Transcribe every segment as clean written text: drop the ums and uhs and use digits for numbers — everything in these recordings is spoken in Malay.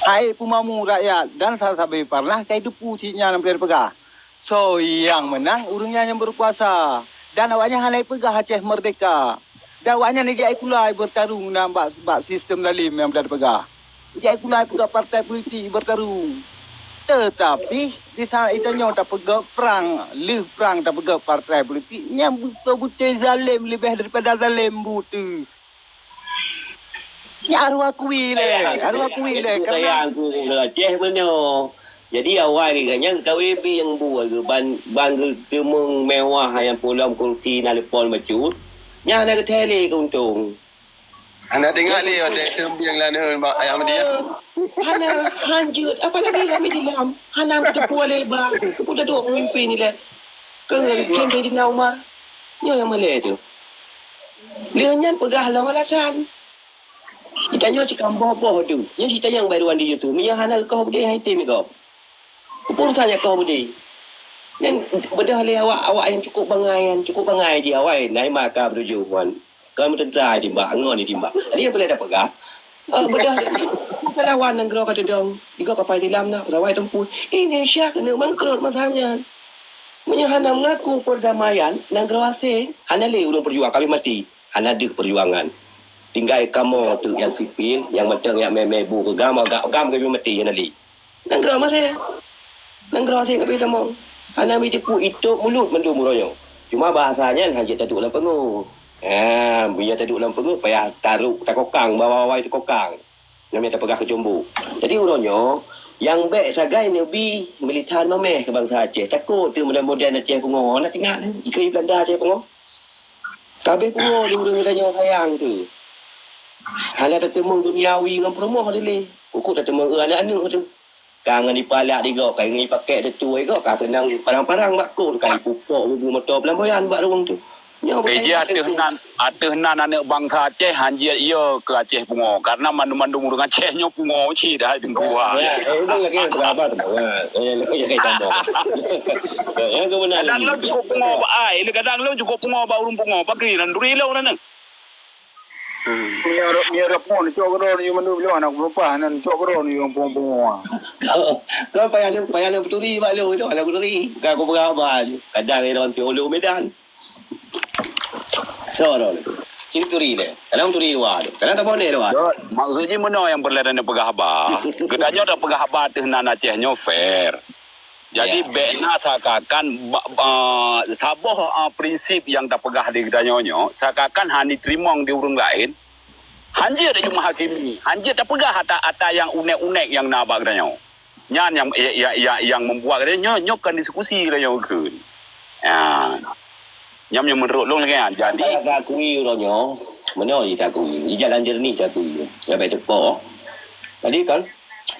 Air pumamu rakyat dan sasabe pernah kai depu cinya nam pegah. So yang menang urungnya yang berkuasa. Dan awaknya halai pegah Aceh merdeka. Dan awaknya negeri ai kulai bertarung dalam bak sistem lalim yang berada pegah. Negeri ai kulai pegah partai politik bertarung. Tetapi di sana itanya tak pegah perang, perang tak pegah partai politik yang betul-betul zalim lebih daripada zalim buta. Ya arwah kuih le. Kerana aku Aceh benar. Jadi awal ni kan KWB yang buat ke ban kemung mewah yang pulang kursi nalepon macam. Yang ada ke tele ke untung. Anak tengok ni hotel yang lain ayam dia. Hana hanjut apalagi kami dilam. Hana tepu lebar. Tepu dah dua pemimpin ni lah. Kengen di nama. Nyo yang Malay tu. Lianyan pegah lah malasan. Kita nyo cakap boh tu. Yang cerita yang baruan di YouTube. Yang hana kau budi hai tim kau. Keputusannya kau budi. Dan bedah le awak yang cukup bangai di awal naik maka bertujuan. Kau tentera di mbak ngon di mbak. Dia boleh dapat gak. Bedah lawan nang kau kata dong. Digo kapal di dalam nak sawai tempur. Indonesia kena mangkrut masanya. Menyahana mengaku perdamaian nang kau ase. Hana le ulun perjuang kami mati. Hana ada perjuangan. Tinggal kamu tu yang sipil, yang macam yang mebu ke gam kami mati yang nali. Nang kau masih. Nang kau ase kami tamu. Hana mi tipu itu mulut mendum royo. Cuma bahasanya hanya tak dalam pengu. Biar tak dalam pengu payah taruh tak kokang bawa itu kokang. Namanya tak pegah ke jumbu. Jadi uronyo yang baik sagai nabi militan mameh ke bangsa Aceh. Takut tu mudah-mudahan Aceh pengu nak tinggal ikai Belanda Aceh pengu. Kabeh pengu di urang tanya sayang tu. Hala tak temung duniawi dengan promo hadile. Ukuk tak temung anak-anak tu. Kangen dipalak digo, kangen dipakai tetu digo, ka senang parang-parang makut kai pupuk bubu motor pelamboyan buat ruang tu. Beji ada henan anak bangsa Aceh hanjir ia ke Aceh pungo karena mandu-mandu urang Aceh nyo pungo ci dah dengkua. Ya, itu lagi berapa tu. Ya kai tambah. Ya kebenar. Kadang lo cukup pungo ba ai, kadang lo cukup pungo ba urung pungo ba kri nan duri lo nan. Mira pon cokro ni mandu lo anak berapa nan cokro ni yang pungo. Kau payah beturi bak lo itu, anak beturi. Kau berapa? Kadang dia orang Solo Medan. So, sini turi le. Kadang turi luar. Kadang tak boleh luar. Maksudnya mana yang berlainan pegah haba? Kedanya ada pegah haba tu nan Aceh nyo fair. Jadi bena sakakan saboh prinsip yang tak pegah di kedanya nyo, sakakan hani terima di urung lain. Hanjir ada cuma hakimi. Hanjir tak pegah ata yang unek-unek yang nabak kedanya. Nyan yang membuat kedanya nyo kan diskusi kedanya ke. Ya. Yang menurut long lagi jadi tak akui orangnya mana dia tak akui di jalan jernih tak akui sampai tepok tadi kan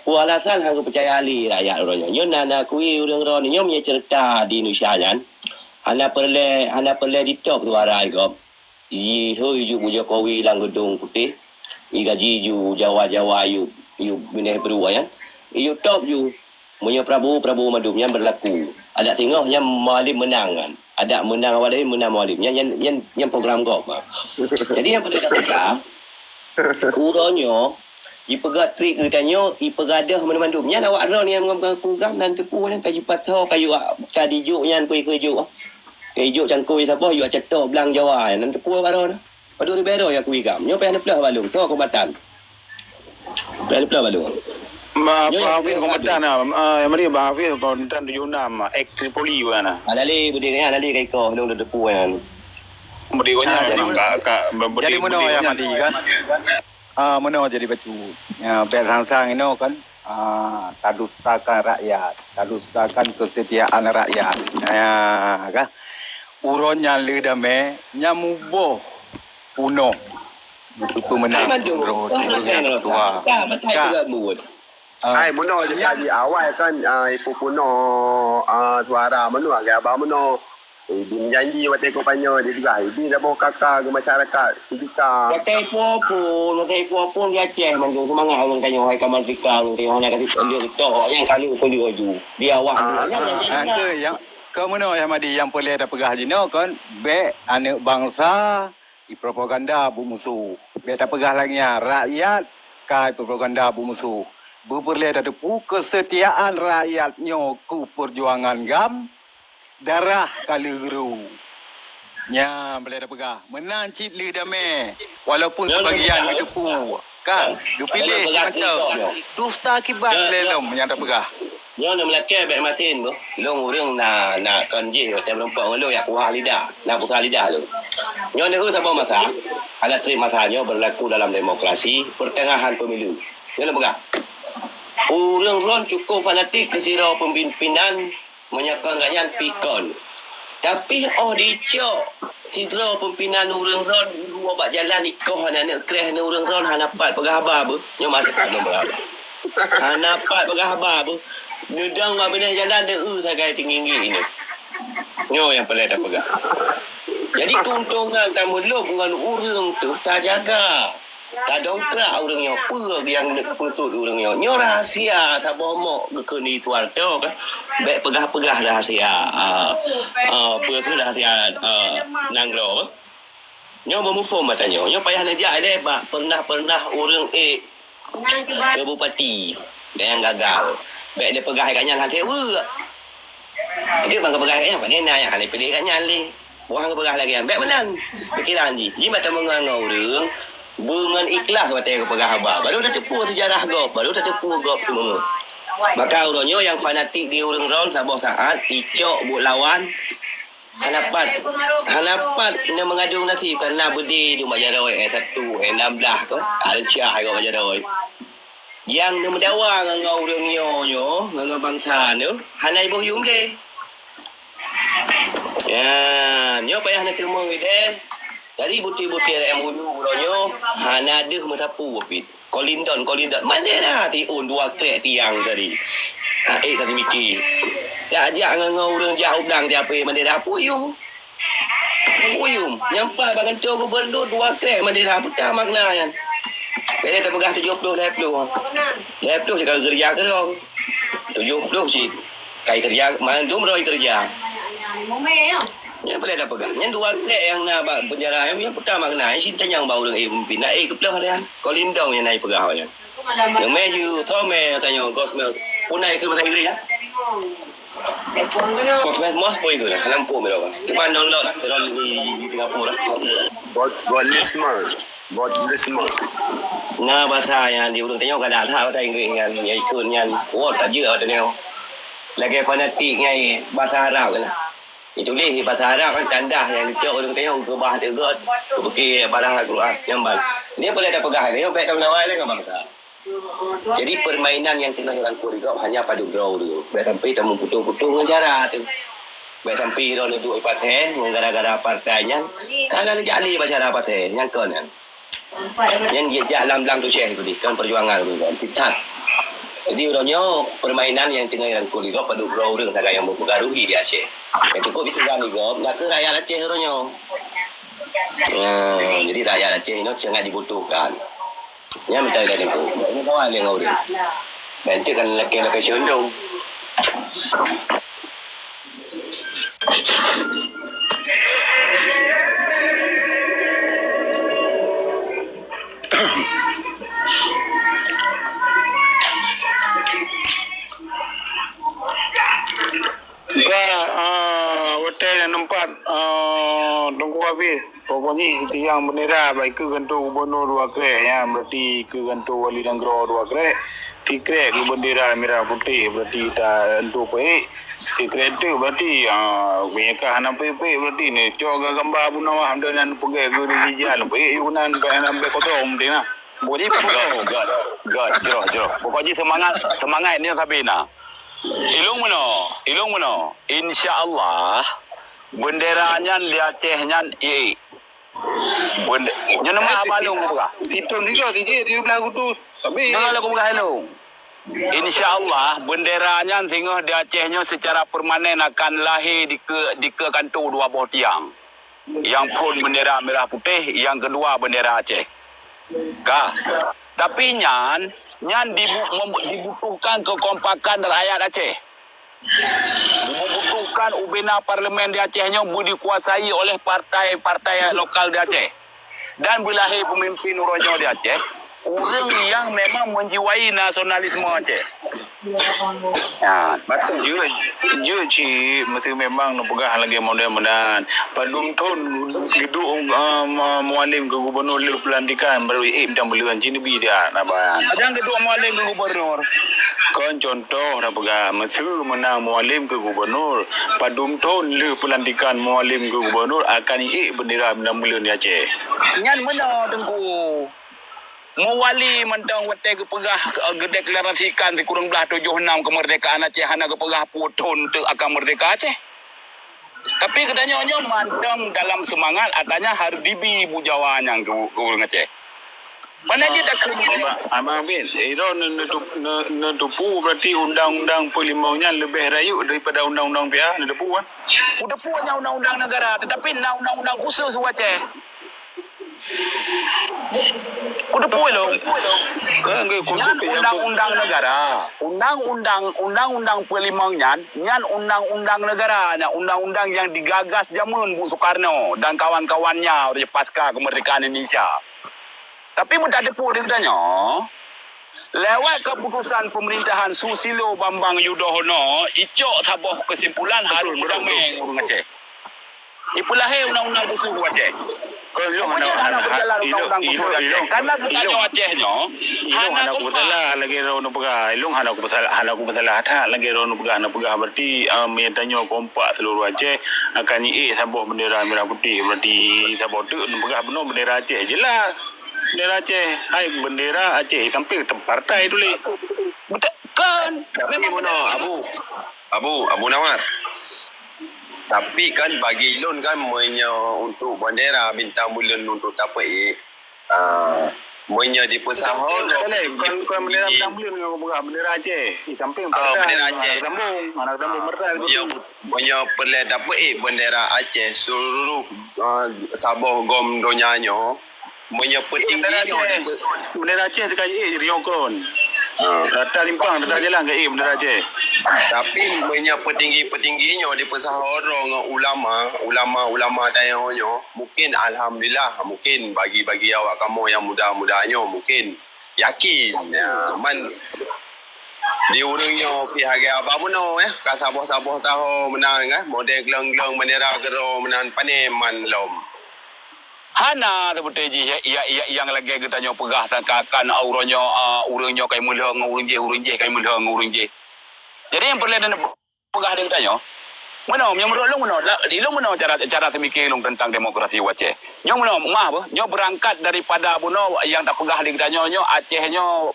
alasan hang percaya ahli rakyat orangnya nyo nak akui orang-orang ni nyo punya cerita di Indonesia kan hana perle di top tu arai kau i hoi ju Jokowi lang gedung putih i gaji ju Jawa you bineh berdua kan i top ju punya Prabowo madumnya berlaku ada singoh yang malim menang kan ada menang awal dari menang malim yang program kau jadi yang pada kata uronyo ipegat trik katanya ipegadah mana-mana nya awak ron yang program dan tepu yang kayu patau kayu tadi juk yang kuih kejuk kejuk cangkui siapa you cetok belang Jawa dan tepu baron padu ribero ya kuih gam nyo payah neplah balung tu kombatan payah neplah balung Hafiz komandan yang mari Hafiz komandan 76 Ek Tripoli mana. Alali budiknya alali kai ko long depu kan. Budiknya jadi mana yang mandi kan? Mana jadi batu. Ya bersang-sang ini kan tak dustakan rakyat, tak dustakan kesetiaan rakyat. Ya kan? Uronnya lidame nyamuboh puno. Itu menang. Tua. Betul juga muat. Muno jadi awal kan ibu puno suara menu agak abang meno janji waktu kompanya dia juga ini dah bawa kakak ke masyarakat kita Makai pun dia Aceh manjung semangat orang tanya hai kamal fika orang tengok nak kasi dia tok yang kali kuli baju dia awak yang ke mana yang madi yang boleh ada pegah jino kan be anak bangsa di propaganda bu musuh be tak pegah lagi rakyat kai propaganda bu musuh Beberle depu kesetiaan rakyatnya ku perjuangan gam darah kaliru. Nya boleh dah pegah. Menang cip li dame. Walaupun sebagian depu kan dipilih macam dusta akibat lelom yang dah pegah. Nyo nak melakar baik masin tu. Long orang nak konje macam nampak orang lu yang kuah lidah, nak buka lidah lu. Nyo ni siapa masa? Ada tri masanya berlaku dalam demokrasi pertengahan pemilu. Nyo nak pegang. Orang ron cukup fanatik kesira pemimpinan menyokong rakyat pikon. Tapi dicok sidra pimpinan orang ron dua bak jalan ikoh nak kreh ni orang ron hanapat pegahaba bu. Nyo masuk nombor apa? Hanapat pegahaba bu. Nedang bak belah jalan dia sagai tinggi ini. Nyo yang paling dah pegang. Jadi keuntungan tamu lu dengan orang tu tak jaga. Tak dongkrak orangnya apa yang pusut orangnya. Nyo rahsia sabar mok gekeni tuarto kan. Baik pegah-pegah rahsia. Apa tu rahsia nanggro. Nyo bermufum matanya. Nyo payah nak jak le pak pernah orang ke bupati dan yang gagal. Baik dia pegah katnya lah sewa. Dia bang pegah katnya pak nena yang hale pilih katnya le. Buang pegah lagi. Baik menang. Pikiran ji. Ji mata mengangau orang dengan ikhlas kata ke pegah haba. Baru dah tepu sejarah gop, baru dah tepu gop semua. Maka orangnya yang fanatik di orang ron sabar saat icok buat lawan hanapat nak mengadung nasib kerana berdiri di Majaroi S1, S16 tu, ada cah ke Majaroi. Yang nak mendawa dengan orangnya dengan bangsa tu, hanai bohyum dia. Ya, nyo payah nak terima dia. Dari butir-butir yang ulu uronyo hana deh mesapu bopit. Kolindon. Mana dah tiun dua krek tiang tadi. Tadi mikir. Ya ajak ngau orang jauh blang dia apa mana dah puyung. Nyampai bagan tu gubernur dua krek mana dah putah makna kan. Bila tak pegah 70 laptop cakap kerja kerong. 70 sih. Kai kerja mana tu meroi kerja. Yang boleh dah pegang. Yang dua krek yang nak penjara yang pertama kena cinta yang bau dengan pimpinan kebelah dia. Kolindong yang naik pegang dia. Yang meju tome tanya Gosmel punai ke masa Inggeris ya. Gosmel mos poi ke lampu merah. Kita download di Singapura. Godlessman. Nah bahasa yang di urang tanya kada tahu bahasa Inggeris yang ikut yang tak jauh ada ni. Lagi fanatik ngai bahasa Arab kan. Itu ni bahasa Arab kan tanda yang dicok orang tengok ke bah dia god ke barang Al-Quran nyambal. Dia boleh ada pegang dia baik tahun awal dengan bangsa. Jadi permainan yang tengah rangkul juga hanya padu draw dulu. Baik sampai temu putus-putus dengan cara tu. Baik sampai dia duduk partai gara-gara partainya kalau dia jali bicara partai yang kan. Yang dia jalan belang tu syekh tu kan perjuangan tu kan. Picat. Jadi orangnya permainan yang tengah rangkul juga padu draw dengan saga yang mempengaruhi di Aceh. Yang cukup bisa gani gop, nak ke rakyat Aceh orangnya. Jadi rakyat Aceh ini sangat dibutuhkan. Yang minta dari itu. Ini kawan yang orang. Nanti kan laki-laki condong. Hotel yang nampak tunggu habis. Pokoknya yang bendera baik ke kantor gubernur dua krek ya, berarti ke kantor wali negara dua krek. Ti krek ke bendera merah putih berarti tak untuk baik. Si krek tu berarti kebanyakan anak baik berarti ni cok gambar Abu Nawah dan pergi ke Rijal baik yunan sampai kotong dia nah. Boleh God, jero. Pokoknya semangat ni Sabina. Ilung mana? InsyaAllah benderanya di Acehnya Nya nama abalung buka. Situ ni kau dia belah kudus. Tapi Dengar aku buka hello. InsyaAllah benderanya tengah di Acehnya secara permanen akan lahir di ke kantor dua buah tiang. Yang pun bendera merah putih, yang kedua bendera Aceh. Kah? Tapi nyan dibutuhkan kekompakan rakyat Aceh. Dibutuhkan ubina parlimen di Acehnya dikuasai oleh partai-partai lokal di Aceh. Dan bila pemimpin uronyo di Aceh, orang yang memang menjiwai nasionalisme Aceh. Ya, Betul je cik mesti memang nak pegah lagi mudah-mudahan. Padum ton gedung mualim ke gubernur le pelantikan baru dan belian cini dia nak bayan. kadang kedua mualim ke gubernur. Kon contoh nak pegah mesti menang mualim ke gubernur. Padum ton le pelantikan mualim ke gubernur akan bendera dan belian di Aceh. Nyan mana tengku. Mewali mentang wate ke pegah deklarasikan sekurang belah 76 kemerdekaan Aceh hana ke pegah puton te akan merdeka Aceh. Tapi katanya mantang dalam semangat atanya hardibi bujawa yang ke orang Aceh. Mana dia tak kerja. Abang Bin, itu netupu berarti undang-undang perlimaunya lebih rayu daripada undang-undang PH, netupu kan? Udah punya undang-undang negara tetapi undang-undang khusus Aceh. Udah punya undang-undang negara, undang-undang perlimau nyan undang-undang negara, undang-undang yang digagas zaman Bu Soekarno dan kawan-kawannya pasca kemerdekaan Indonesia. Tapi mudah depu dia katanya, lewat keputusan pemerintahan Susilo Bambang Yudhoyono, icok sabuh kesimpulan harus berdamai orang Aceh. Itulah undang-undang khusus Aceh. Kalau ilong karena bukannya Acehnya hana aku salah lagi rono pegah ilong hana aku salah tak lagi rono pegah berarti menyatanya kompak seluruh Aceh akan sabuh bendera merah putih berarti sabuh tu pegah benar bendera Aceh jelas bendera Aceh hai bendera Aceh tampil partai tu li betul kan Tapi mana Abu Nawar. Tapi kan bagi Ilon kan untuk bendera bintang bulan untuk tapai di pesahol kan bendera bintang bulan dengan pegah bendera Aceh di samping partai bendera Aceh mana sambung mertai perle tapai bendera Aceh seluruh Sabah gom donyanya petingginya bendera Aceh dekat Riokon data timpang data jalan ke bendera Aceh. Tapi banyak petinggi-petingginya di pesahara dengan ulama daerahnya mungkin alhamdulillah mungkin bagi awak kamu yang muda-mudanya mungkin yakin man di urangnya pihak apa puno ka sabah-sabah tahu menang model geleng-geleng bendera gero menang paneman lom. Hana seperti yang lagi kita nyo pegah sangkakan urangnya kai mulhang urang je kai mulhang urang je. Jadi yang perlu dan pegah dia tanya, mana yang menurut lu mana? Di lu mana cara semikir lu tentang demokrasi Aceh? Nyo mana mah nyo berangkat daripada buno yang tak pegah dia tanya nyo Acehnya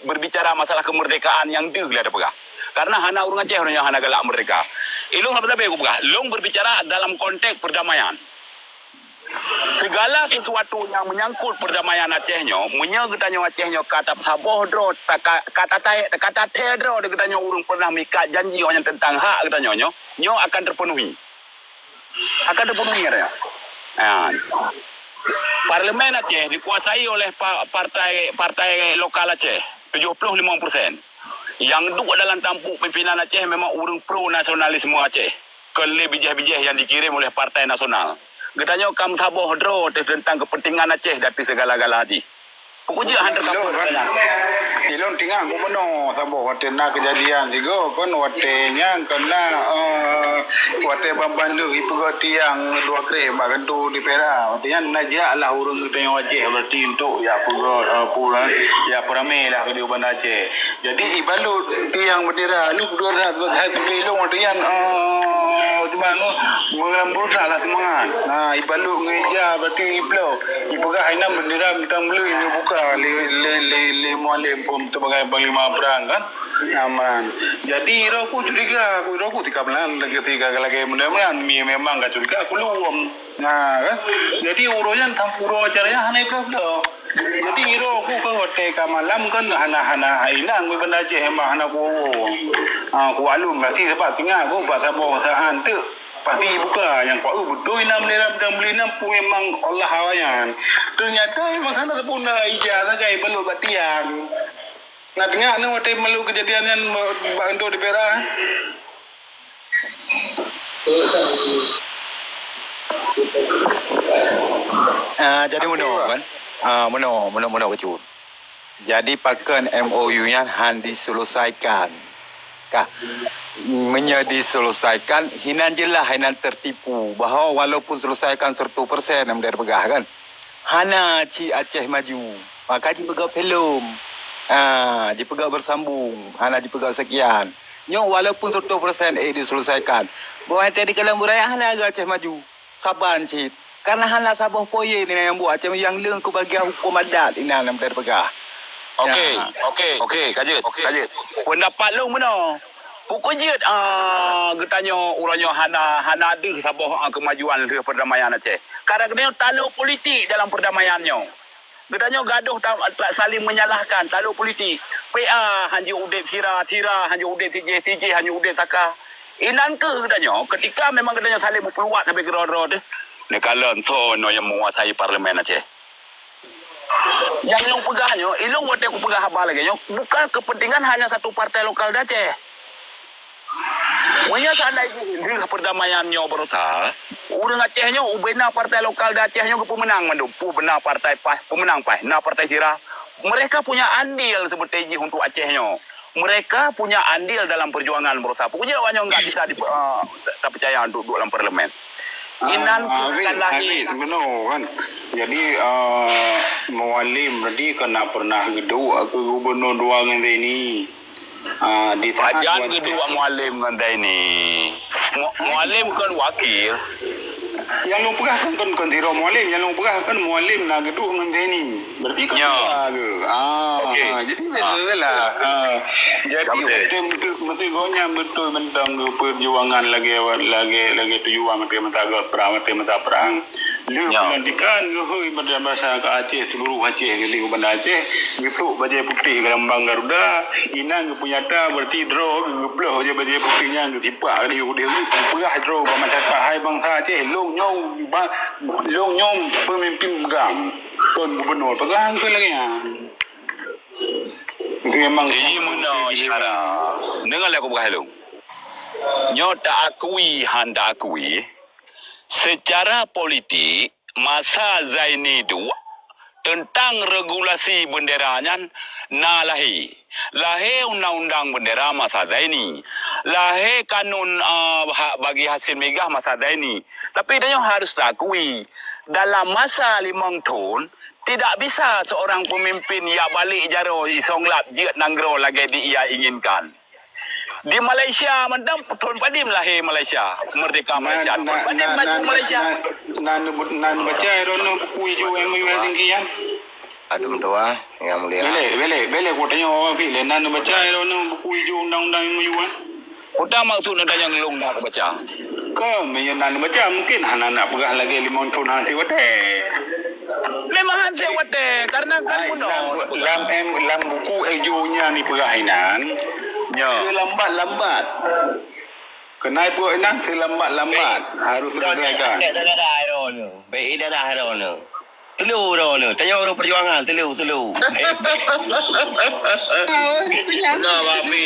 berbicara masalah kemerdekaan yang dia ada pegah. Karena hana urang Aceh orangnya hana galak merdeka. Ilung apa aku pegah? Lu berbicara dalam konteks perdamaian. Segala sesuatu yang menyangkut perdamaian Acehnya, katanya Acehnya kata saboh dro, kata tedro, katanya urung pernah mikat janji orang tentang hak katanya nyo akan terpenuhi. Akan terpenuhi katanya. Parlimen Aceh dikuasai oleh partai lokal Aceh 75%. Yang duduk dalam tampuk pimpinan Aceh memang urung pro nasionalisme Aceh. Kelih bijih-bijih yang dikirim oleh partai nasional. Katanya kamu saboh dro tentang kepentingan Aceh dari segala-gala haji. Pokoknya hantar kamu. Ilon tinggal aku benar saboh waktu nak kejadian juga kan waktunya kena waktu bandu ibu tiang dua kre bagan tu di Perak waktunya najak lah urang kita yang Aceh berarti untuk ya pura ya perame lah ke di Bandar Aceh. Jadi ibalut tiang bendera lu dua saya tepi lu waktunya cuma mengelambut lah semangat. Nah ibalut ngeja berarti iblo ibukah haina bendera kita beli ini buka le mualim pun sebagai panglima perang kan aman. Jadi aku curiga aku 3 bulan lagi mudah-mudahan memang gak curiga aku luam. Nah kan jadi urusan tampuro acaranya hana iblo. Jadi aku ke hotel malam kan hana hilang di Bandar Aceh hana aku alum berarti sebab tinggal aku pasal bahasaan tu pasti buka yang kau betul nak beli nam pun memang Allah hawayan. Ternyata memang sana sepuna ijazah gay belum batiang. Nak tengah ni waktu malu kejadian yang bantu di Perak. Jadi mana kan? Mana kecut. Jadi pakan MOU-nya han diselesaikan. Kah? Diselesaikan, hinan jelas hinan tertipu bahawa walaupun selesaikan 100% dari pegah kan. Hana ci Aceh maju. Maka ci pegah pelum. Ci pegah bersambung. Hana ci pegah sekian. Nyok walaupun 100% diselesaikan. Bahawa tadi kalau buraya hana agak Aceh maju. Saban ci. Karena hana sabah poye ni yang buat Aceh yang leng ke bagian hukum adat ini dalam dari pegah. Okey, Kajut. Pendapat lu mana? Pukul je getanya urangnya hana ada sabah kemajuan ke perdamaian Aceh. Kadang-kadang taluk politik dalam perdamaiannya. Getanya gaduh tak saling menyalahkan taluk politik. PA hanji udip sira, hanji udip CJ, hanji udip saka. Inan ke getanya ketika memang getanya saling berpeluat sampai geror-geror tu. Ni kalan sono yang menguasai parlimen Aceh. Yang ilung pegahnya, ilung buat aku pegah apa lagi bukan kepentingan hanya satu partai lokal Aceh. Wanya seandainya perdamaiannya berusaha, orang Acehnya ubena partai lokal Acehnya ke pemenang mandu, benar partai pemenang nah partai sirah. Mereka punya andil seperti untuk Acehnya. Mereka punya andil dalam perjuangan berusaha. Pokoknya wanya enggak bisa tak percaya untuk duduk dalam parlimen. Inan kan lahir benar kan. Jadi Mualim tadi kena pernah gedua ke gubernur dua dengan ini. Di saat Ajan kedua Mualim kan ini. Mualim kan wakil. Yang lu pegah kan Tiro Mualim, yang lu pegah kan Mualim nak geduk dengan Deni. Berarti kan ke. Okey. Jadi betul-betul jadi mesti gonya betul tentang perjuangan lagi tujuan mata perang. Lu pelantikan hoi pada masyarakat Aceh seluruh Aceh di Bandar Aceh gitu bajai putih gelambang Garuda inang kepunyata berarti draw gebleh je bajai putihnya kecipak dia pegah draw masyarakat hai bangsa Aceh long nyom pemimpin pegang kon gubernur pegang ke lagi itu memang Ini mana cara. Dengar aku buka hello. Nyo tak akui handa akui secara politik masa Zaini itu tentang regulasi benderanya lahir undang-undang bendera masa Zaini, lahir kanun bagi hasil megah masa Zaini. Tapi dia harus akui dalam masa 5 tahun tidak bisa seorang pemimpin ia balik jaro isonglap jiat nanggro lagi ia inginkan. Di Malaysia mandam tahun padim lahir Malaysia, merdeka Malaysia. Tahun padim maju Malaysia. Nan baca rono buku hijau yang tinggi ya. Adum tua yang mulia. Bele ko tanya orang pilih nan baca rono buku hijau undang-undang yang yuan. Udah maksud tanya ngelung nak baca. Ke nan baca mungkin anak pegah lagi 5 tahun nanti wate. Memang hasil wate karena kan lam buku hijaunya ni pegahinan. Selambat-lambat. Kenai pun enak selambat-lambat harus selesaikan. Tak ada rono. Baik dah dah rono. Telu rono. Tanya orang perjuangan telu. Benar wapi.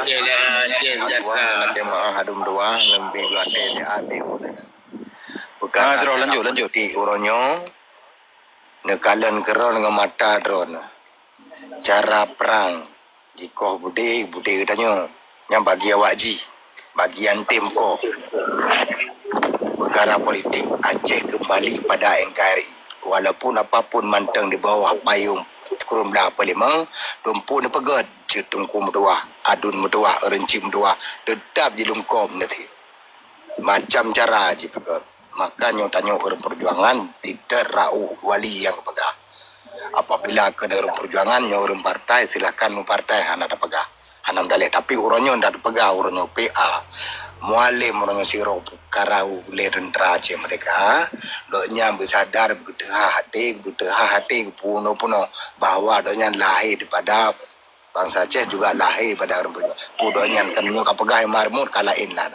Aceh hadum dua lebih gade ade bukan lanjut ti uronyo nekalan keron dengan mata drone cara perang jika bude katanya yang bagi awak ji bagian tim ko perkara politik Aceh kembali pada NKRI walaupun apapun manteng di bawah payung kurum dah palimang dompu ni pegat jetungku medua adun medua renci medua tetap jelungkom nanti macam cara ji pegat makanya tanya orang perjuangan tidak rauh wali yang pegang apabila kena orang perjuangan orang partai silakan partai hana ada pegang hanam dalek tapi orangnya ndak pegang orangnya PA Mualim orangnya siro karau lerendra je mereka doknya bersadar betul hati puno bahwa doknya lahir daripada bangsa Aceh juga lahir pada orang perjuangan pudonya kan nyoka pegang marmur kalain lah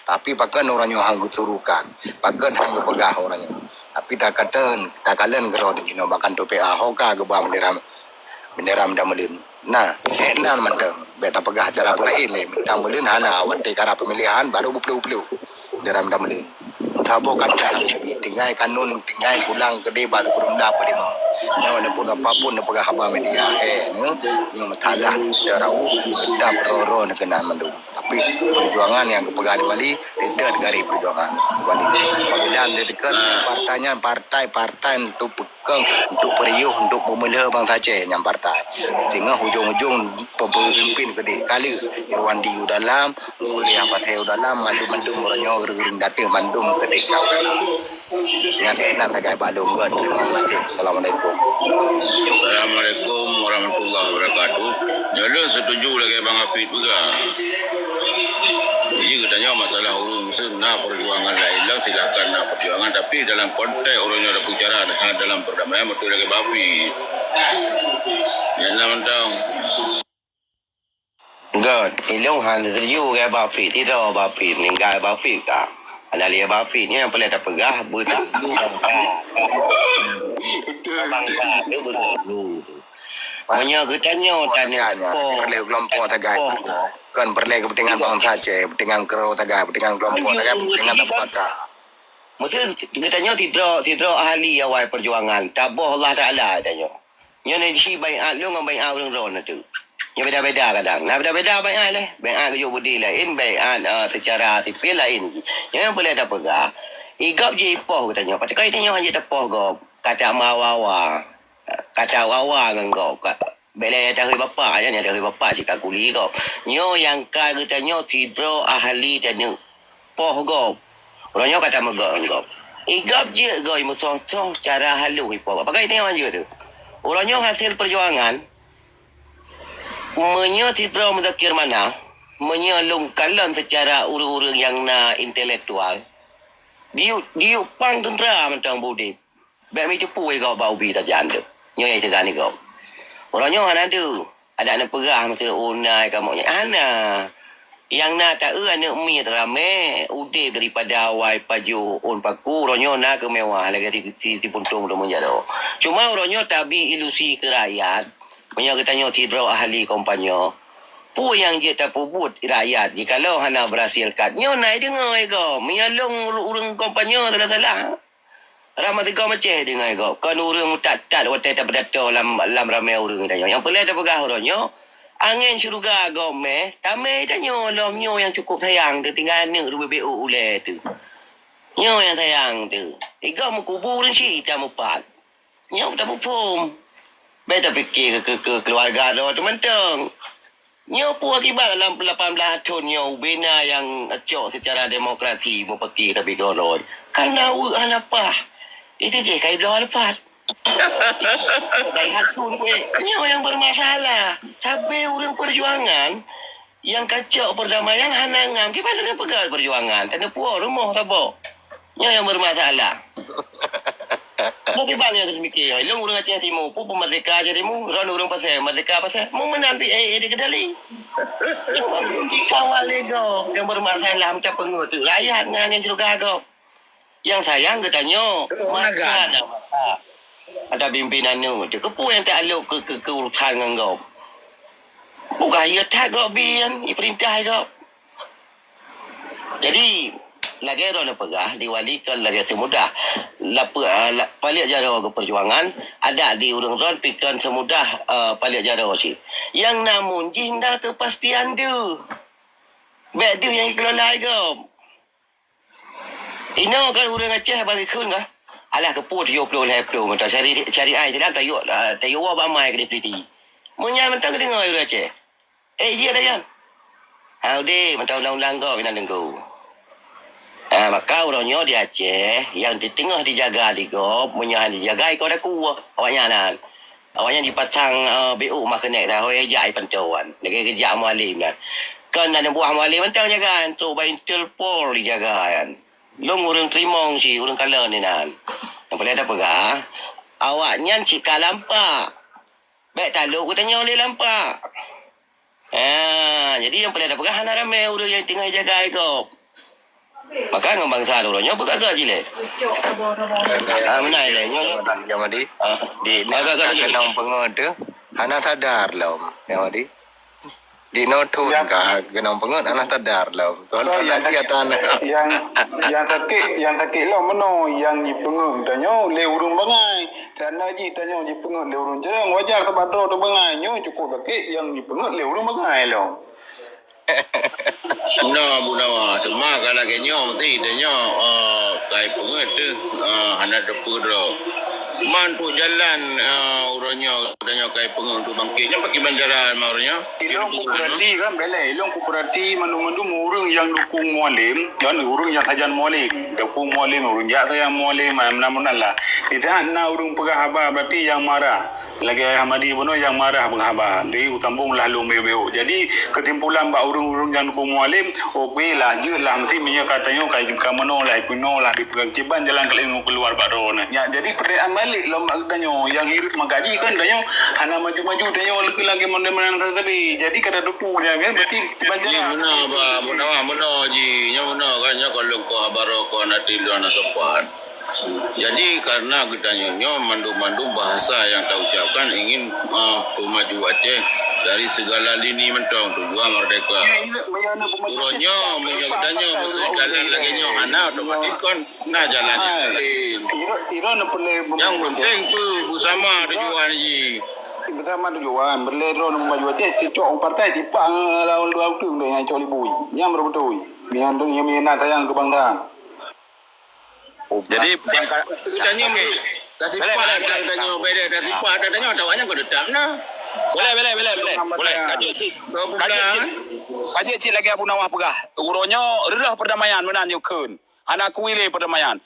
tapi pakan orangnya hanggut surukan pakan hanggut pegah orangnya tapi dah kalen gero di Cina bahkan tu PA hoka ke bawah bendera damelin nah enak mantap beta pegah acara pula ini damelin hana awat cara pemilihan baru buplu bendera damelin tabokan tinggal kanun tinggal pulang ke debat kurung dah apa lima Yang ada pun apapun nak pegang habar media ni matalah darau tetap roro nak kena mandu. Tapi perjuangan yang kepegang di Wali tidak negara perjuangan Wali. Pemilihan dia dekat partai untuk pegang untuk periuh untuk memelih bangsa Aceh yang partai. Tengah hujung-hujung pemimpin gede kali Irwandi dalam kuliah patah dalam mandum orangnya gerung datang mandum gede kau dalam. Yang enak agak balung buat. Terima kasih. Assalamualaikum. Assalamualaikum warahmatullahi wabarakatuh. Jadi setuju lagi Bang Hafid juga. Jadi katanya masalah urung senang perjuangan lain silakan nak perjuangan tapi dalam konteks orangnya ada bicara dalam perdamaian betul lagi Bang Hafid. Jangan mentang. Good. Ilong hal setuju ke Bafid. Tidak Bafid. Meninggal Bafid kah? Ada lihat Bafid ni yang paling tak pegah. Betul. Bangsa tu betul. Banyak ketanya tanya. Perlu kelompok tagai. Kan perlu kepentingan bangsa Aceh, kepentingan kero tagai, kepentingan kelompok tagai, kepentingan tak. Maksud katanya tidak ahli awal perjuangan. Tabah Allah Taala tanya. Yang ni si baiat lu dengan baiat orang ron tu. Yang beda-beda kadang. Nah beda-beda baiat lah. Baiat kerja budi lain, baiat secara sipil lain. Yang boleh tak pegah. Igap je ipoh katanya. Patut kau tanya hanya tepoh kau. Kata mawawa. Kata wawa dengan kau. Bila yang tahu bapa, yang tahu bapa jika kuli kau. Nyo yang kan katanya tidak ahli dan poh kau. Orangnya kata megak kau. Igap je kau musuh-musuh cara halu ipoh. Apa kau tanya je tu? Orangnya hasil perjuangan tidak menzakir mana menyalungkan secara urang-urang yang na intelektual dia pang tentera mentang budi baik macam puai kau bau bi tak janda nyo yang segani kau orangnya ada anak perah macam unai kamu ana yang na tak anak mi terame ude daripada awal paju on paku orangnya na kemewah lagi ti puntung tu menjado cuma orangnya tabi ilusi ke rakyat punya katanya tidak ahli kompanyo pu yang je tak pubut rakyat jikalau hana berhasil kat nyo naik dengar kau menyalung urang kompanyo tak salah ramai kau macam dengar kau kan urang tak hotel tak berdato lam ramai urang tanya yang pelai tak pegah orangnya angin syurga kau tamai tanya lom nyo yang cukup sayang dia tinggal ni BBU ule tu nyo yang sayang tu kau mau kubur si tak mupat nyo tak pupum beta fikir ke keluarga tu mentang. Nyo pun akibat dalam 18 tahun nyo bina yang acok secara demokrasi mau pergi tapi kolon. Karena apa? Itu je kai belah lepas. Dai hasun nyo yang bermasalah. Cabe orang perjuangan yang kacau perdamaian hanangam. Gimana dia pegang perjuangan? Tanda puas rumah tabo. Nyo yang bermasalah. Mungkin banyak yang mikir, ilmu orang Aceh Timur, pun merdeka Aceh Timur, orang orang pasal merdeka pasal, mau menang PA di Kedali. Kawal lego yang bermasalah macam pengutu rakyat ngangin juga kau. Yang sayang katanya, ada pimpinan tu, dia kepu yang tak aluk ke urusan dengan kau. Bukan ia tak kau bian, ia perintah kau. Jadi lagi orang pegah diwalikan lagi semudah palik jara ke perjuangan ada di urang-urang pikan semudah palik jara si yang namun jinda kepastian tu baik tu yang kelola ke ino kan urang Aceh bagi kun kah alah keput 70 leplo mentang cari ai tidak tayo ba mai ke dipiti munyal mentang dengar urang Aceh dia dah yang haude mentang ulang-ulang kau bina dengku. Maka orangnya di Aceh yang di tengah dijaga di Gop, menyahan dijaga kau dah kuah. Awaknya dipasang BU maka naik dah hoy jai pantauan. Lagi kerja mualim kan. Kan ada buah mualim mentang jaga tu by Interpol dijaga kan. Long urang Trimong si urang kala ni nan. Yang boleh ada pegah. Awaknya cika lampak. Baik taluk ku tanya oleh lampak. Jadi yang boleh ada pegah hana ramai urang yang tengah jaga Gop. Maka dengan bangsa orangnya beragak je le. Mana le? Yang madi. Di nak kenang pengot tu, hana sadar lah. Yang madi. Di notun ka kenong pengut anak tadar lah. Tuan anak dia tanah. yang sakit lah mana yang ni pengung tanyo le urung bangai. Sana ji tanyo ji pengung le urung jerang wajar sebab tu bangai nyo cukup sakit yang ni pengung le urung bangai lo. No, budawa. Semua kalau kenyo mesti denyo kai pengut tu hana depudro. Mantu jalan uronyo denyo kai pengut tu bangkitnya pakai banjaran maurnya. Ilong ku perhati kan bela ilong ku perhati mandu-mandu urung yang dukung mualim dan urung yang hajan mualim. Dukung mualim urung jak sayang mualim mana-mana lah. Di sana urung pegah haba berarti yang marah. Lagi Ahmadi bono yang marah penghabar. Dia utambung lah lu meu. Jadi ketimpulan bak urung-urung yang ku mualim, okey lah, je lah mesti punya katanya kai jumka mano lah, puno lah di pegang ciban jalan kalian keluar bak ron. Ya, jadi perdaan balik lo danyo yang hidup magaji kan danyo hana maju-maju danyo lagi menang tapi. Jadi kada duku dia kan berarti banjara. Mana ji, mana kan nya kalau ko abaro ko nanti lu anak sopan. Jadi karena kita nyo mandu-mandu bahasa yang tahu ucapkan ingin maju Aceh dari segala lini mentong tujuan merdeka. Uronyo menyodanyo mesti jalan lagi nyo ana otomatis kan nah jalannya. Yang penting tu bersama tujuan ji. Bersama tujuan berlero maju Aceh cocok partai tipang lawan tu dengan coli bui. Yang betul. Mian tu yang mina sayang kebangsaan. Jadi Tanya me. Kasih pada tanya beda kasih pada tanya tawanya kau detak nah. boleh kaji cik lagi Abu Nawah pegah uronyo redah perdamaian menan yo keun hana kuile perdamaian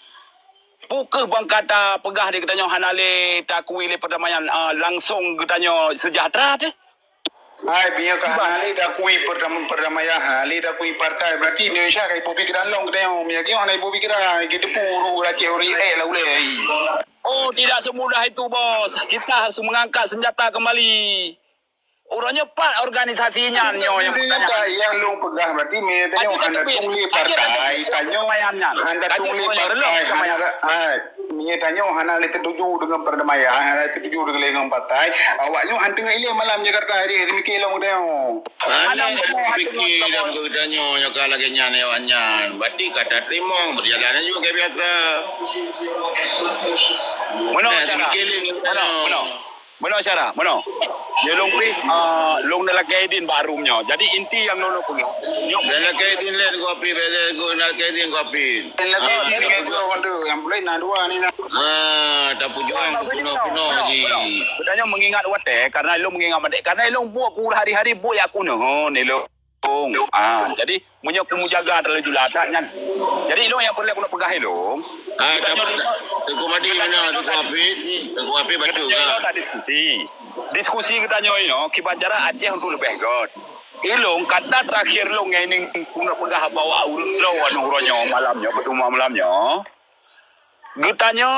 pukeh bang kata pegah dia katanya hana le tak kuile perdamaian langsung katanya sejahtera teh. Hai biar kahana li tak kui perdamaian li tak kui partai berarti Indonesia kai popi kiran long tengok miak yo hanai popi kira gitu puru la teori lah boleh. Oh, tidak semudah itu, bos. Kita harus mengangkat senjata kembali. Orangnya part organisasinya nyo yang bertanya. Yang lu pegah berarti me tanya anda tungli partai, tanya anda tungli partai. Me tanya hana le setuju dengan perdamaian, hana setuju dengan partai. Awaknya han tengah ile malam Jakarta hari demikian lah tengok. Ana fikir dan keudanya yang kalau kenyan hewannya. Berarti kata terima berjalan juga kayak biasa. Mana cara? Mana? Dia long pi long dalam kaidin barumnya. Jadi inti yang nono pergi. Nyok dalam kaidin le kopi beza go dalam kaidin kopi. Dalam kaidin yang boleh nak dua ni nak. Tak pujuang kuno ji. Katanya mengingat wate karena lo mengingat mate karena lo buat ku hari-hari buat aku noh nelo. Jadi punya kamu jaga terlalu julatanya. Jadi lo yang perlu aku pegang lo. Tengku mati mana tengku api baju ke. Diskusi kita nyoy no kibanjara Aceh untuk lebih god. Ilong kata terakhir lo ngaining kuna pegah bawa urut lo wanuronyo malamnya bertemu malamnya. Getanya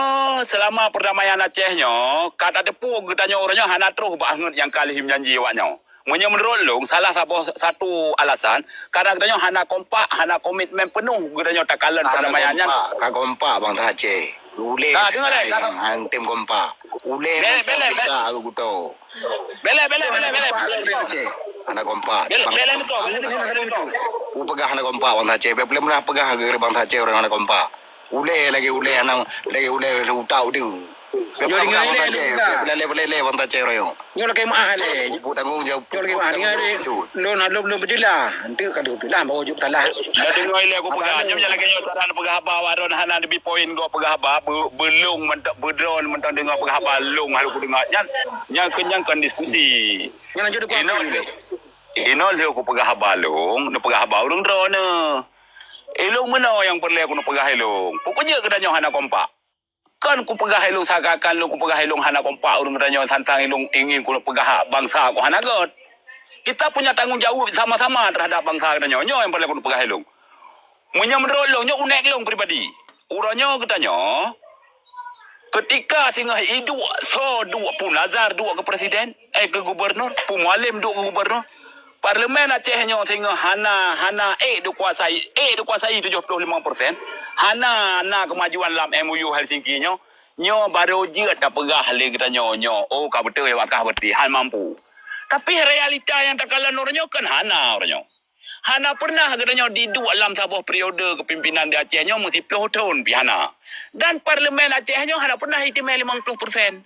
selama perdamaian Acehnya kata depu getanya orangnya hana terus banget yang kali him janji awaknya. Menurut long salah satu alasan karena katanya hana kompak, hana komitmen penuh katanya takalan perdamaiannya. Kak kompak bang Aceh. Ule. Han tim kompak. Ule. Bele. Aku kuto. Bele. Hana kompak. Bele itu. Ku pegah hana kompak bang Aceh. Belum pernah pegah bang Aceh orang hana kompak. Ule lagi anak lagi utau tu. Yo dengan le bang Aceh orang. Nyo lagi mahal le. Bu tanggung jawab. Nyo lagi mahal ni. Lo berdilah. Nanti kada bilang bawa juk salah. Dah tengok ile aku pegah. Nyam lagi nyo taran pegah ba waron hana debi poin go pegah ba belung mentak bedron mentak dengar pegah ba long halu ku dengar. Nya kenyang kan diskusi. Nya lanjut ku. Inol dia aku pegah ba long, no pegah ba urung drone. Elong mana yang perlu aku no pegah elong. Pokoknya kedanya hana kompak. Kan ku pegah elong sagakan lu ku pegah elong hana kompak urung kedanya santang elong ingin ku pegah bangsa ku hana god. Kita punya tanggungjawab sama-sama terhadap bangsa kedanya nyo yang perlu aku no pegah elong. Munya menurut long nyo unek elong pribadi. Urangnya kedanya ketika singa hidu dua pun Nazar dua ke presiden ke gubernur, pu Mualim dua ke gubernur. Parlimen Acehnya sehingga hana dikuasai 75%. Hana kemajuan dalam MOU Helsinki nyo baru je tak pegah le kita nyo. Oh ka betul ya wakah berarti hal mampu. Tapi realita yang tak kalah orangnya kan Hana orangnya. Hana pernah katanya di dalam sebuah periode kepimpinan di Acehnya mesti 10 tahun Hana. Dan parlimen Acehnya Hana pernah istimewa 50%.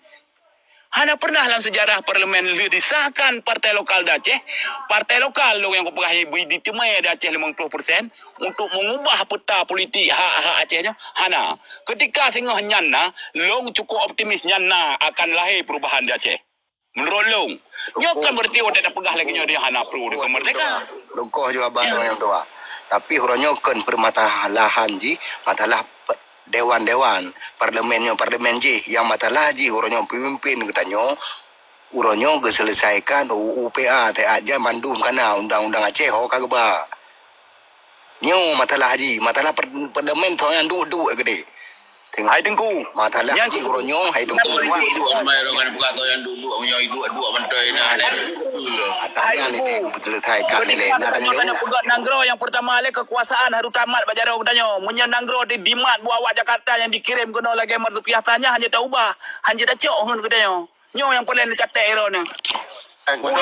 Hana pernah dalam sejarah parlimen disahkan partai lokal di Aceh. Partai lokal yang pernah ditemui di Aceh 50% untuk mengubah peta politik hak-hak Acehnya. Hana. Ketika singgah Nyana, long cukup optimis Nyana akan lahir perubahan di Aceh. Menurut long. Nyo kan berarti orang tak pegah lagi dia Hana perlu merdeka. Longkoh juga abang yang doa. Tapi hurannya kan permasalahan ji, masalah dewan-dewan, parlemen ji, yang masalah ji hurannya pemimpin katanya, hurannya keselesaikan UPA te aja mandum kana undang-undang Aceh ho kagak ba. Nyo masalah ji, masalah parlemen tu yang duduk gede. Hai dengku. Masalah Yang ji hurannya hai dong. Dua mai orang buka tu yang duduk punya dua bantai nah. Atanya ni selesaikan ni Ketika nak katanya pegat Nanggro yang pertama kali kekuasaan harus tamat Bajaro katanya. Munya Nanggro di dimat buah Jakarta yang dikirim kena lagi mertupiasannya hanya tak ubah. Hanya tak cok hun katanya. Nyo yang paling dicatat hero ni. Tunggu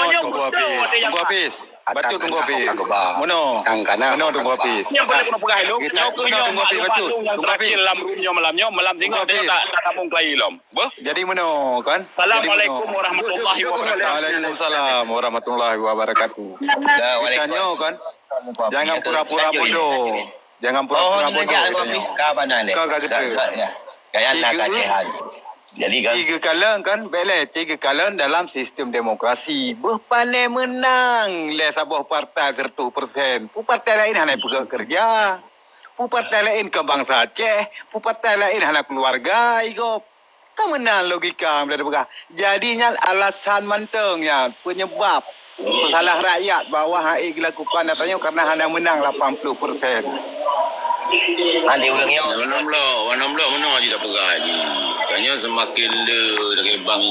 habis. Batu tunggu habis. Mono. Tangkana. Mono tunggu habis. Yang boleh kena pegang lu. Nyo ke nyo tunggu habis batu. yang terakhir dalam roomnya malam tengok dia tak sambung kelai lom. Bah. Jadi mono kan? Assalamualaikum warahmatullahi wabarakatuh. Waalaikumsalam warahmatullahi wabarakatuh. Ikannya kan? Jangan pura-pura bodoh. Jangan pura-pura bodoh. Kau kagak betul. Kayak nak Acehan. Jadi kan 3 kali kan boleh 3 kali dalam sistem demokrasi berpandai menang le sebuah partai 100%. Partai lain hanya pegang kerja. Partai lain ke bangsa Aceh, partai lain hanya keluarga igop. Kan menang logika dari pegang. Jadinya alasan mantengnya penyebab salah rakyat bahwa HI dilakukan datanya karena hanya menang 80%. Andi ulangnya Wanam lo mana aja tak pegang je. Katanya semakin le dari bang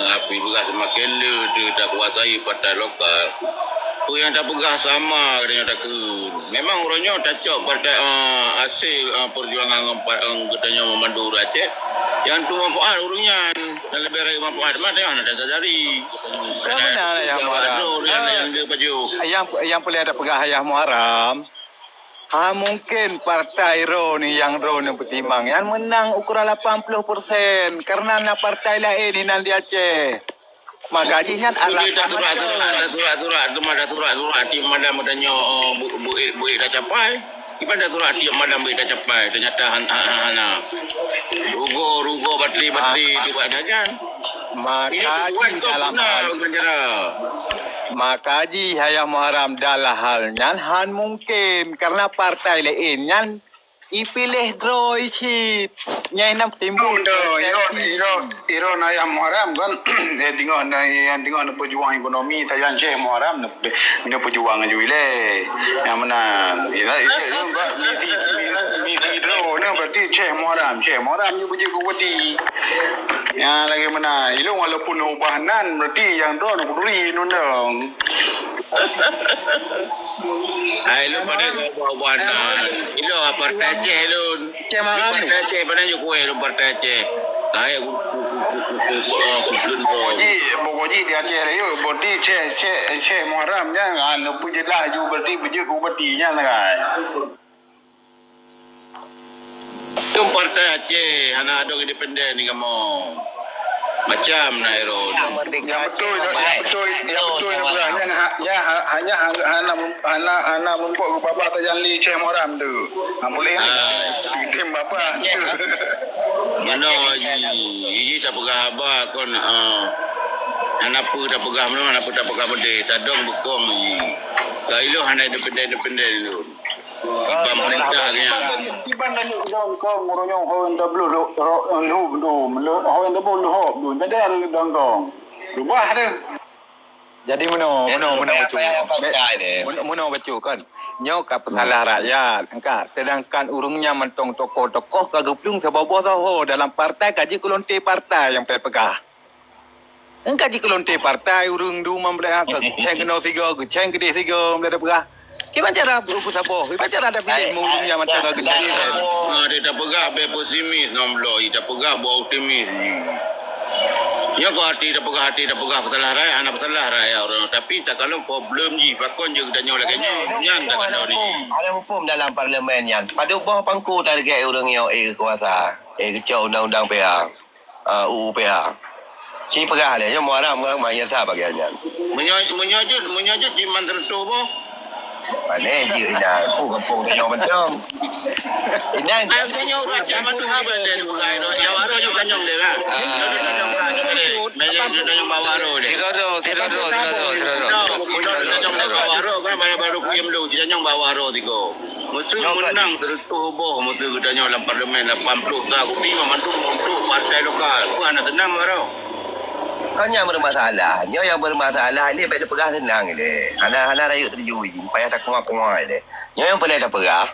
api juga semakin le dia tak kuasai partai lokal. Tu yang tak pegang sama dengan tak ke. Memang orangnya tak cok partai hasil perjuangan katanya memandu Aceh. Yang tu manfaat orangnya dan lebih dari manfaat mana yang ada sadari. Mana yang yang dia baju. Yang boleh ada pegang Hayah Muharram. Mungkin partai ni yang bertimbang yang menang ukuran 80% karena partai lain ni di Aceh. Makanya alasan turat tim madam adanya buik dah capai. Ibadah turat tim madam buik dah capai. Ternyata hana rugo bateri di badan. Makaji dalam hal Makaji Hayah Muharram dalam halnya han mungkin karena partai lain yang ipilih draw isi nyai nam timbul Iro na yang Muharram kan yang tengok perjuangan ekonomi tayang Syekh Muharram ni perjuangan juga yang mana misi draw ni berarti Syekh Muharram ni berjaya kuwati yang lagi mana ilo walaupun ubahanan berarti yang draw nak peduli nundang Ai lu pada buat ilo partai Aceh lu. Partai Aceh pada ju kuih lu partai Aceh. Lai Pokoknya di Aceh ni berarti Syekh Muharram jangan lu puji lah ju berarti puji kubatinya lah. Tu partai Aceh hana ada independen ni kamu. Macam Nairo. Betul hanya membuat bapa tajam li Syekh Muharram tu. Boleh tim bapa. Mana ji tak pegang apa kon anak pu tak pegang mana anak pu tak pegang benda tadong bekong ji. Kailo hanya independen tu. Pemerintah nya. Tiban dan kau ngurunyo ho enda blue ho enda blue benda dong. Rubah tu. Jadi Muno bacu kan. Nyo ka pesalah rakyat engkak sedangkan urungnya mentong tokoh-tokoh kageplung sebabo saho dalam partai kaji kelonte partai yang pegah. Engkak ji kelonte partai urung du membela ke ceng keno sigo ke ceng gede sigo membela pegah. Kita cara berupu sabo, kita cara ada pilih urungnya mentong kageplung. Dia tak pegah be pesimis nomblo, dia pegah buat optimis. Ya ko hati dah pegah pesalah raya, anak pesalah raya orang. Tapi tak kalau problem ji, pakon je kita nyolak nyan tak kalau ni. Ada hukum dalam parlimen yang pada bawah pangku target orang yang kuasa. Kecau undang-undang PH. UU PH. Si pegah dia, yang muaram orang main sah bagiannya. Menyajut di mantar tu boh. Mana dia ina, kampung dia macam. Ina Ayo tanya orang macam tu apa dia bukan. Ya waro je tanyong dia lah. Meja tanyong bawaro dia. Tirador. Tanyong bawaro kan baru kuyam lu. Tanyong bawaro tiko. Mesti menang tertuh boh. Mesti tanyong dalam parlimen 80 sah. Kupi mantu partai lokal. Bukan nak tenang bawaro. Kau yang bermasalah. Nyo yang bermasalah ni baik pegah senang dia. Hana rakyat terjui. Payah tak kuat-kuat dia. Nyo yang boleh tak pegah.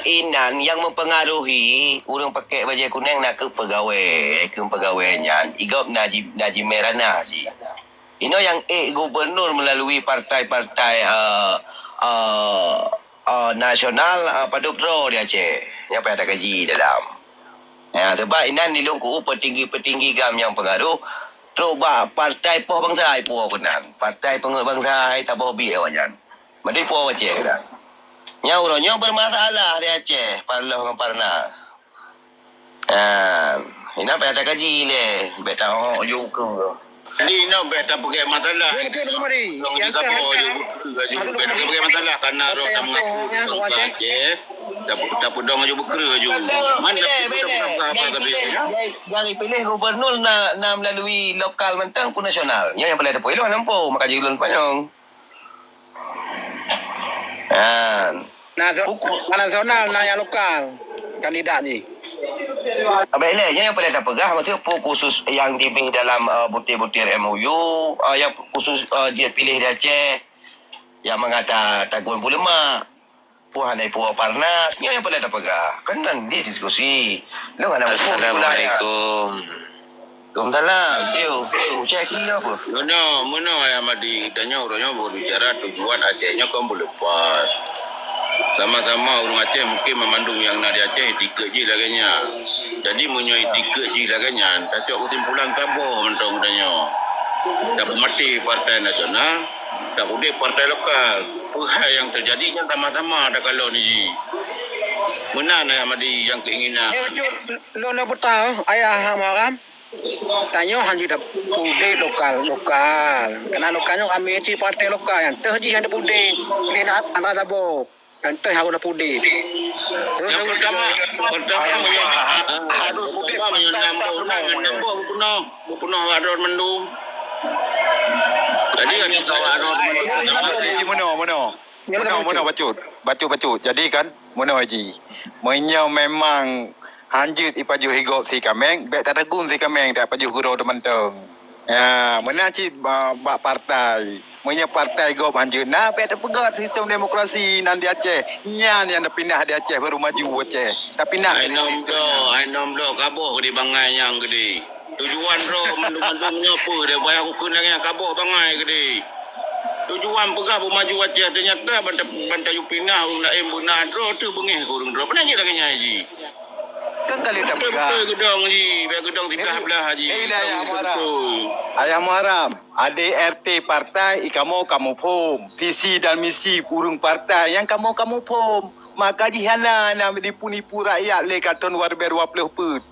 Inan yang mempengaruhi orang pakai baju kuning nak ke pegawainya. Igop Najib Merana si. Ino yang gubernur melalui partai-partai nasional Padukro dia Aceh. Yang payah tak gaji dalam. Ya, sebab inan nilungku petinggi gam yang pengaruh. Coba partai poh bangsa poh kenan. Partai bangsa tak hobi awanyan. Mesti poh Aceh dah. Nyauronyo bermasalah di Aceh, Parloh Parnas. Ina pada gaji le, beta oh juga. Ni no beta pakai masalah. Yang kita boleh beta pakai masalah karena roh tak mengaku Aceh. Dapat dong aja bekerja juga. Mana apa tapi. Yang pilih gubernur na melalui lokal mentang pun nasional. Yang boleh ada poilo nampu maka jilun panyong. Nasional na yang lokal kandidat ni. Baiklah, yang paling tak pegah maksudnya khusus yang dipilih dalam butir-butir MOU, yang khusus dia pilih di Aceh, yang mengata Tagun Pulemak, Puhan Puah Parnas, yang paling tak pegah. Kan nanti diskusi. Assalamualaikum. Waalaikumsalam. Cik apa? Mana yang madi tanya orangnya berbicara tujuan Acehnya kan boleh lepas. Sama-sama orang Aceh mungkin memandung yang nak di Aceh 3 je laganya. Jadi menyoi 3 je laganya. Tak kesimpulan sabar mentang tanya. Tak mati partai nasional, tak boleh partai lokal. Perhal yang terjadi kan sama-sama ada kalau ni ji. Mana yang madi yang keinginan. Lo nak tahu ayah maram. Tanya hanya dah pudek lokal. Kena lokalnya kami ci partai lokal yang terji yang pudek. Ni nak anak sabo. Dan teh aku dah pudek. Yang pertama harus pudek menambah punah waror mendung. Jadi kan kalau waror mendung. Mono bacut. Jadi kan mono haji. Menyo memang hanjut ipaju higop si kameng, bet tak ragun si kameng tak paju guru teman-teman. Ya, mana cik bak partai. Menyo partai gop hanjut nah bet pegat sistem demokrasi nan di Aceh. Nyan yang dah pindah di Aceh baru maju Aceh. Tapi nak I nom do kaboh di bangai yang gede. Tujuan ro mendung-mendungnya apa dia bayar hukum yang kaboh bangai gede. Tujuan pegah maju Aceh ternyata bantai upinah nak benar ro tu bengih kurang ro. Pernah je lagi haji. kan kali tak pegang. Betul gedong ni, biar gedong di belah haji. Ayah Muharam, ADRT partai kamu pom. Visi dan misi urung partai yang kamu pom. Maka jihana nak dipunipu rakyat le katon warber 20 put.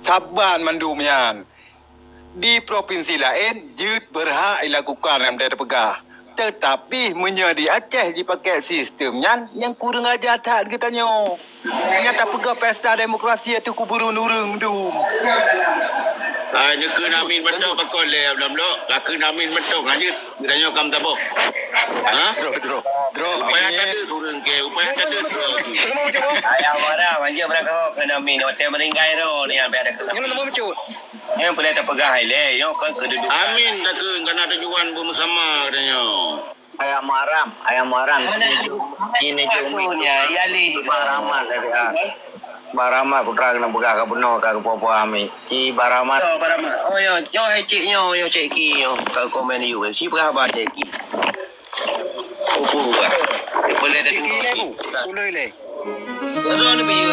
Saban mandumian. Di provinsi lain, jut berhak dilakukan yang dia pegah. Tetapi menyedi Aceh dipakai sistemnya yang kurang ajar tak katanya. Nyata pegah pesta demokrasi itu kuburu nurung dum. Ini kena amin betul pakol le ablam lo. Kena amin betul ngajut. Katanya kam taboh. Ha? Terus. Upaya tadi turun ke, upaya tadi turun. Ayah marah, manja berapa kena amin. Hotel meringgai tu ni sampai ada. Yang nombor mencut. Yang boleh tak pegah le. Yang kan kedudukan. Amin tak ke kena tujuan bersama katanya. Ayam maram. Ini juminya yali barama saya. Barama putra kena pegah ke benar ke popo ami. Ki barama. Oh yo cik ki yo. Kau komen you. Si pegah ba cik ki. Boleh dah tunggu. Boleh le. Kalau ni pergi.